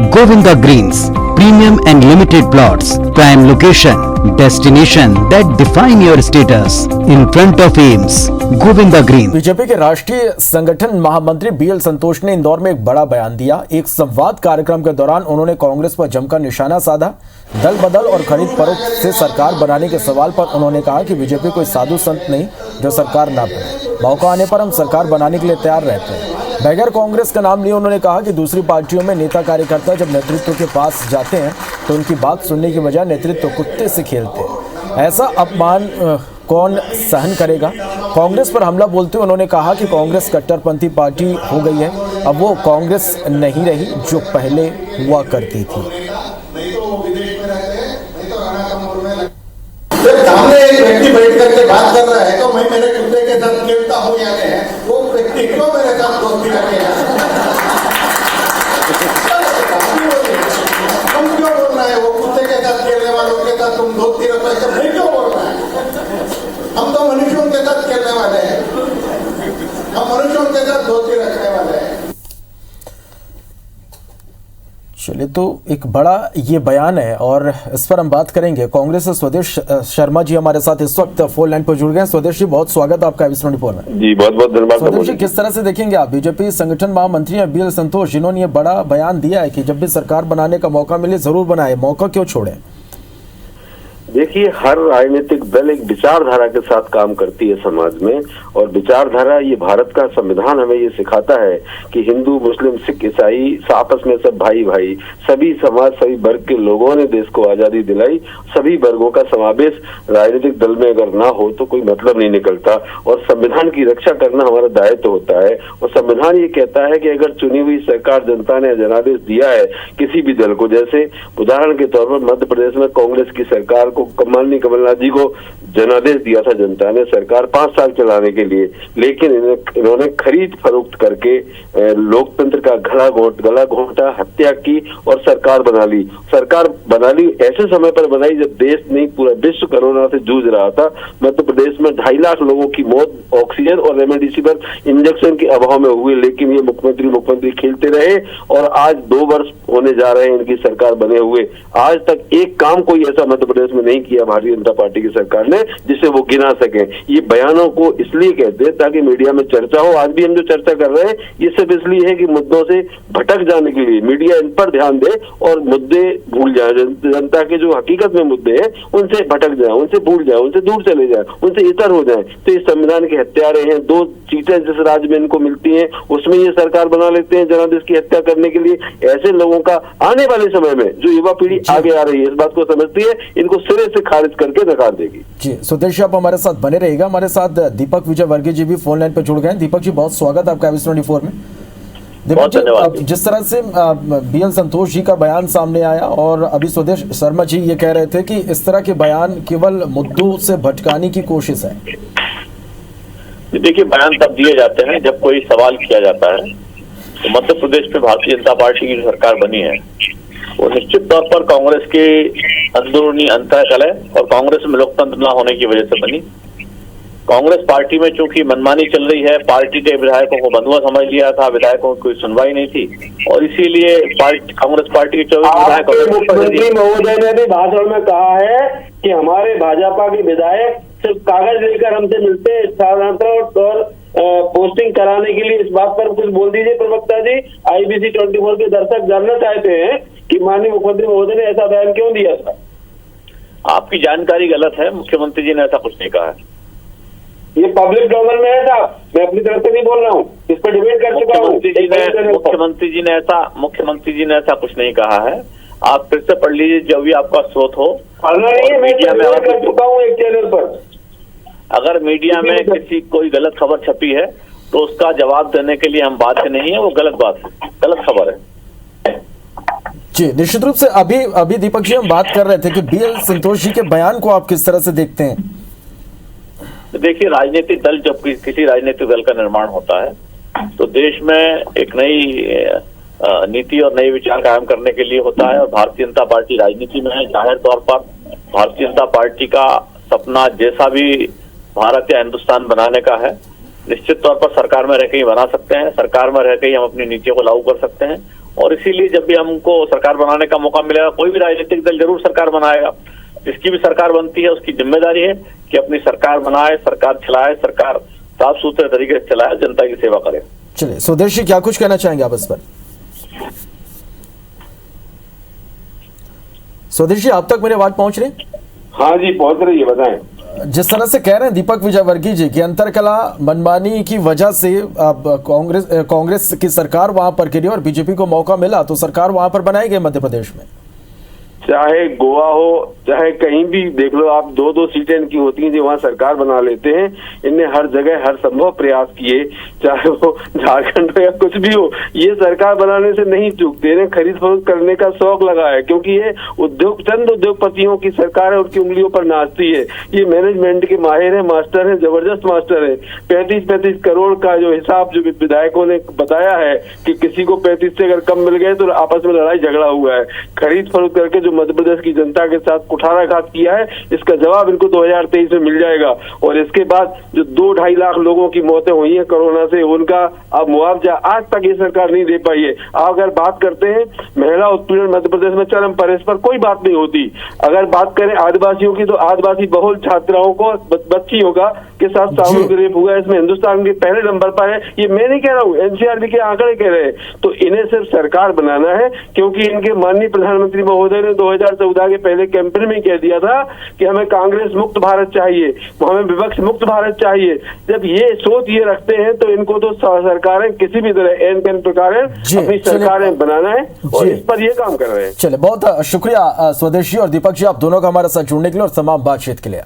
Govinda Greens, premium and limited plots, prime location, destination that define your status, in front of AIIMS, Govinda Greens। BJP के राष्ट्रीय संगठन महामंत्री BL संतोष ने इंदौर में एक बड़ा बयान दिया। एक संवाद कार्यक्रम के दौरान उन्होंने कांग्रेस पर जमकर निशाना साधा। दल बदल और खरीद फरोख्त से सरकार बनाने के सवाल पर उन्होंने कहा कि बीजेपी कोई साधु संत नहीं जो सरकार ना बने। मौका आने पर हम सरकार बनाने के लिए तैयार रहते हैं। बगैर कांग्रेस का नाम लिए उन्होंने कहा कि दूसरी पार्टियों में नेता कार्यकर्ता जब नेतृत्व के पास जाते हैं तो उनकी बात सुनने की बजाय नेतृत्व कुत्ते से खेलते हैं। ऐसा अपमान कौन सहन करेगा। कांग्रेस पर हमला बोलते हुए उन्होंने कहा कि कांग्रेस कट्टरपंथी पार्टी हो गई है, अब वो कांग्रेस नहीं रही जो पहले हुआ करती थी। सामने एक व्यक्ति बैठ करके बात कर रहा है तो मैं मेरे कुत्ते के साथ खेलता हूँ या नहीं, वो व्यक्ति क्यों मेरे साथ दोस्ती रखेगा? तुम क्यों बोल रहे हैं वो कुत्ते के साथ खेलने वालों के साथ तुम दोस्ती रखो, ऐसा नहीं क्यों बोल रहा है? हम तो मनुष्यों के साथ खेलने वाले हैं, हम मनुष्यों के साथ दोस्ती रखने वाले हैं। चलिए, तो एक बड़ा ये बयान है और इस पर हम बात करेंगे। कांग्रेस से स्वदेश शर्मा जी हमारे साथ इस वक्त फोन लाइन पर जुड़ गए हैं। स्वदेश जी, बहुत स्वागत आपका एबीसी24 में। जी बहुत बहुत धन्यवाद। स्वदेश जी, किस तरह से देखेंगे आप बीजेपी संगठन महामंत्री हैं बीएल संतोष, जिन्होंने ये बड़ा बयान दिया है कि जब भी सरकार बनाने का मौका मिले जरूर बनाए, मौका क्यों छोड़े? देखिए, हर राजनीतिक दल एक विचारधारा के साथ काम करती है समाज में, और विचारधारा ये भारत का संविधान हमें ये सिखाता है कि हिंदू मुस्लिम सिख ईसाई आपस में सब भाई भाई, सभी समाज सभी वर्ग के लोगों ने देश को आजादी दिलाई। सभी वर्गों का समावेश राजनीतिक दल में अगर ना हो तो कोई मतलब नहीं निकलता, और संविधान की रक्षा करना हमारा दायित्व होता है। और संविधान ये कहता है कि अगर चुनी हुई सरकार जनता ने जनादेश दिया है किसी भी दल को, जैसे उदाहरण के तौर पर मध्य प्रदेश में कांग्रेस की सरकार को माननीय कमलनाथ जी को जनादेश दिया था जनता ने सरकार 5 साल चलाने के लिए, लेकिन इन्होंने खरीद फरोख्त करके लोकतंत्र का गला घोंटा, हत्या की और सरकार बना ली। सरकार बना ली ऐसे समय पर बनाई जब देश नहीं पूरा विश्व कोरोना से जूझ रहा था। मध्य प्रदेश में 2.5 लाख लोगों की मौत ऑक्सीजन और रेमडेसिविर इंजेक्शन के अभाव में हुई, लेकिन ये मुख्यमंत्री खेलते रहे और आज 2 वर्ष होने जा रहे हैं इनकी सरकार बने हुए। आज तक एक काम कोई ऐसा मध्य प्रदेश में नहीं किया भारतीय जनता पार्टी की सरकार ने जिसे वो गिना सके। ये बयानों को इसलिए कहते हैं ताकि मीडिया में चर्चा हो। आज भी हम जो चर्चा कर रहे हैं ये सिर्फ इसलिए है कि मुद्दों से भटक जाने के लिए मीडिया इन पर ध्यान दे और मुद्दे भूल जाए। जनता के जो हकीकत में मुद्दे हैं उनसे भटक जाए, उनसे भूल जाए, उनसे दूर चले जाए, उनसे इतर हो जाए। तो ये संविधान के हत्यारे हैं। 2 सीटें जिस राज्य में इनको मिलती हैं उसमें ये सरकार बना लेते हैं जनादेश की हत्या करने के लिए। ऐसे लोगों का आने वाले समय में जो युवा पीढ़ी आगे आ रही है इस बात को समझती है, इनको सिरे से खारिज करके नकार देगी। जी स्वदेश, आप हमारे साथ बने रहेगा। हमारे साथ दीपक विजय वर्गीय जी भी फोन लाइन पर जुड़ गए हैं। दीपक जी, बहुत स्वागत आपका एबीसी24 में। दीपक जी, जिस तरह से बीएल संतोष जी का बयान सामने आया और अभी स्वदेश शर्मा जी ये कह रहे थे कि इस तरह के बयान केवल मुद्दों से भटकाने की कोशिश है। देखिए, बयान तब दिए जाते हैं जब कोई सवाल किया जाता है। तो मध्य प्रदेश में भारतीय जनता पार्टी की जो सरकार बनी है वो निश्चित तौर पर कांग्रेस के अंदरूनी अंतःकलह और कांग्रेस में लोकतंत्र न होने की वजह से बनी। कांग्रेस पार्टी में चूंकि मनमानी चल रही है, पार्टी के विधायकों को बंधुआ समझ लिया था, विधायकों की कोई सुनवाई नहीं थी और इसीलिए कांग्रेस पार्टी के 24 विधायक। मुख्यमंत्री महोदय ने भी भाषण में कहा है कि हमारे भाजपा के विधायक सिर्फ कागज लेकर हमसे मिलते हैं, स्थानांतरण और पोस्टिंग कराने के लिए। इस बात पर कुछ बोल दीजिए प्रवक्ता जी। IBC24 के दर्शक जानना चाहते हैं कि माननीय मुख्यमंत्री महोदय ने ऐसा बयान क्यों दिया था। आपकी जानकारी गलत है, मुख्यमंत्री जी ने ऐसा कुछ नहीं कहा है। ये पब्लिक डोमेन में है साहब, मैं अपनी तरफ से नहीं बोल रहा हूँ, इस पर डिबेट कर चुका हूँ। मुख्यमंत्री जी ने ऐसा कुछ नहीं कहा है। आप फिर से पढ़ लीजिए जो भी आपका स्रोत हो। पढ़ना नहीं है, मैं डिबेट कर चुका हूँ एक चैनल पर। अगर मीडिया में किसी कोई गलत खबर छपी है तो उसका जवाब देने के लिए हम बाध्य नहीं है, वो गलत बात है, गलत खबर है। जी निश्चित रूप से अभी दीपक जी हम बात कर रहे थे कि बीएल संतोष जी के बयान को आप किस तरह से देखते हैं? देखिए, राजनीतिक दल जब किसी राजनीतिक दल का निर्माण होता है तो देश में एक नई नीति और नए विचार कायम करने के लिए होता है, और भारतीय जनता पार्टी राजनीति में है। जाहिर तौर पर भारतीय जनता पार्टी का सपना जैसा भी भारत या हिंदुस्तान बनाने का है, निश्चित तौर पर सरकार में रहकर ही बना सकते हैं। सरकार में रहकर ही हम अपनी नीतियों को लागू कर सकते हैं और इसीलिए जब भी हमको सरकार बनाने का मौका मिलेगा, कोई भी राजनीतिक दल जरूर सरकार बनाएगा। जिसकी भी सरकार बनती है उसकी जिम्मेदारी है कि अपनी सरकार बनाए, सरकार चलाए, सरकार साफ सुथरे तरीके से चलाए, जनता की सेवा करे। चलिए स्वदेश जी, क्या कुछ कहना चाहेंगे आप इस पर? स्वदेश जी, आप तक मेरी आवाज पहुंच रही? हाँ जी, पहुंच रही है, बताएं। जिस तरह से कह रहे हैं दीपक विजयवर्गीय जी की अंतरकला मनमानी की वजह से अब कांग्रेस की सरकार वहां पर गिरी और बीजेपी को मौका मिला तो सरकार वहां पर बनाई गई मध्य प्रदेश में। चाहे गोवा हो, चाहे कहीं भी देख लो आप, 2-2 सीटें इनकी होती हैं जो वहाँ सरकार बना लेते हैं। इनने हर जगह हर संभव प्रयास किए, चाहे वो झारखंड हो या कुछ भी हो, ये सरकार बनाने से नहीं चूकते। इन्हें खरीद फरोख्त करने का शौक लगा है, क्योंकि ये चंद उद्योगपतियों की सरकार है, उनकी उंगलियों पर नाचती है। ये मैनेजमेंट के माहिर है, मास्टर है, जबरदस्त मास्टर है। 35-35 करोड़ का जो हिसाब जो विधायकों ने बताया है कि किसी को 35 से अगर कम मिल गए तो आपस में लड़ाई झगड़ा हुआ है। खरीद फरोख्त करके जो मध्य प्रदेश की जनता के साथ कुठाराघात किया है, इसका जवाब इनको 2023 में मिल जाएगा। और इसके बाद जो 2-2.5 लाख लोगों की मौतें हुई हैं कोरोना से, उनका अब मुआवजा आज तक ये सरकार नहीं दे पाई है। अगर बात करते हैं महिला उत्पीड़न मध्य प्रदेश में चरम पर, इस पर कोई बात नहीं होती। अगर बात करें आदिवासियों की, तो आदिवासी बहुल छात्राओं को, बच्चियों का के साथ सामूहिक रेप हुआ, इसमें हिंदुस्तान के पहले नंबर पर है। ये मैं नहीं कह रहा हूँ, एनसीआरबी के आंकड़े कह रहे हैं। तो इन्हें सिर्फ सरकार बनाना है, क्योंकि इनके माननीय प्रधानमंत्री महोदय ने 2014 के पहले कैंपेन में कह दिया था कि हमें कांग्रेस मुक्त भारत चाहिए, हमें विपक्ष मुक्त भारत चाहिए। जब ये सोच ये रखते हैं तो इनको तो सरकारें किसी भी तरह एन प्रकार अपनी सरकारें बनाना है और इस पर ये काम कर रहे हैं। चलिए, बहुत शुक्रिया स्वदेशी और दीपक जी, आप दोनों का हमारे साथ जुड़ने के लिए और तमाम बातचीत के लिए।